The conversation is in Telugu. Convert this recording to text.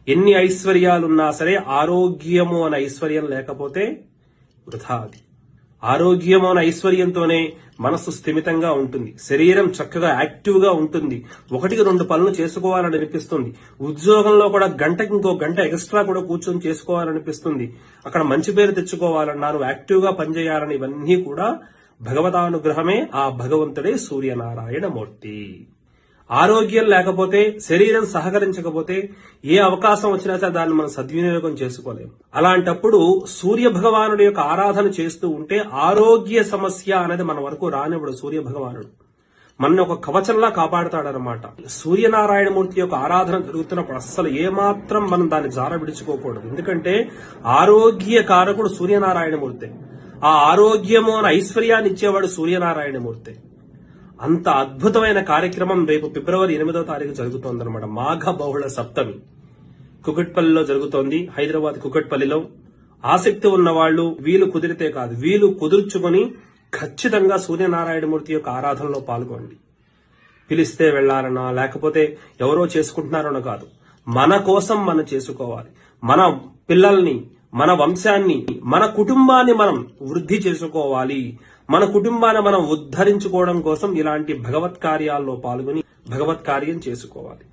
ఎన్ని ఐశ్వర్యాలున్నా సరే ఆరోగ్యము అనే ఐశ్వర్యం లేకపోతే వృథా అది. ఆరోగ్యము అనే ఐశ్వర్యంతోనే మనస్సు స్థిమితంగా ఉంటుంది, శరీరం చక్కగా యాక్టివ్ గా ఉంటుంది, 1-2 పనులు చేసుకోవాలని అనిపిస్తుంది, ఉద్యోగంలో కూడా గంటకి ఇంకో గంట ఎక్స్ట్రా కూడా కూర్చొని చేసుకోవాలనిపిస్తుంది, అక్కడ మంచి పేరు తెచ్చుకోవాలన్నా నువ్వు యాక్టివ్ గా పనిచేయాలని, ఇవన్నీ కూడా భగవతానుగ్రహమే. ఆ భగవంతుడే సూర్యనారాయణమూర్తి. ఆరోగ్యం లేకపోతే, శరీరం సహకరించకపోతే ఏ అవకాశం వచ్చినా సరే దాన్ని మనం సద్వినియోగం చేసుకోలేము. అలాంటప్పుడు సూర్య భగవానుడి యొక్క ఆరాధన చేస్తూ ఉంటే ఆరోగ్య సమస్య అనేది మన వరకు రానివ్వడు. సూర్య భగవానుడు మన ఒక కవచంలా కాపాడుతాడనమాట. సూర్యనారాయణమూర్తి యొక్క ఆరాధన జరుగుతున్నప్పుడు అస్సలు ఏమాత్రం మనం దాన్ని జార విడుచుకోకూడదు. ఎందుకంటే ఆరోగ్య కారకుడు సూర్యనారాయణమూర్తి. ఆ ఆరోగ్యము అనే ఐశ్వర్యాన్ని ఇచ్చేవాడు సూర్యనారాయణమూర్తి. అంత అద్భుతమైన కార్యక్రమం రేపు ఫిబ్రవరి 8వ తారీఖు జరుగుతోందనమాట. మాఘ బహుళ సప్తమి కుకట్పల్లిలో జరుగుతోంది. హైదరాబాద్ కుకట్పల్లిలో ఆసక్తి ఉన్న వాళ్ళు వీలు కుదిరితే కాదు, వీలు కుదుర్చుకొని ఖచ్చితంగా సూర్యనారాయణమూర్తి యొక్క ఆరాధనలో పాల్గొండి. పిలిస్తే వెళ్లాలన్నా లేకపోతే ఎవరో చేసుకుంటున్నారనో కాదు, మన కోసం మనం చేసుకోవాలి. మన పిల్లల్ని, మన వంశాన్ని, మన కుటుంబాన్ని మనం వృద్ధి చేసుకోవాలి. మన కుటుంబాన్ని మనం ఉద్ధరించుకోవడం కోసం ఇలాంటి భగవత్ కార్యాల్లో పాల్గొని భగవత్ కార్యం చేసుకోవాలి.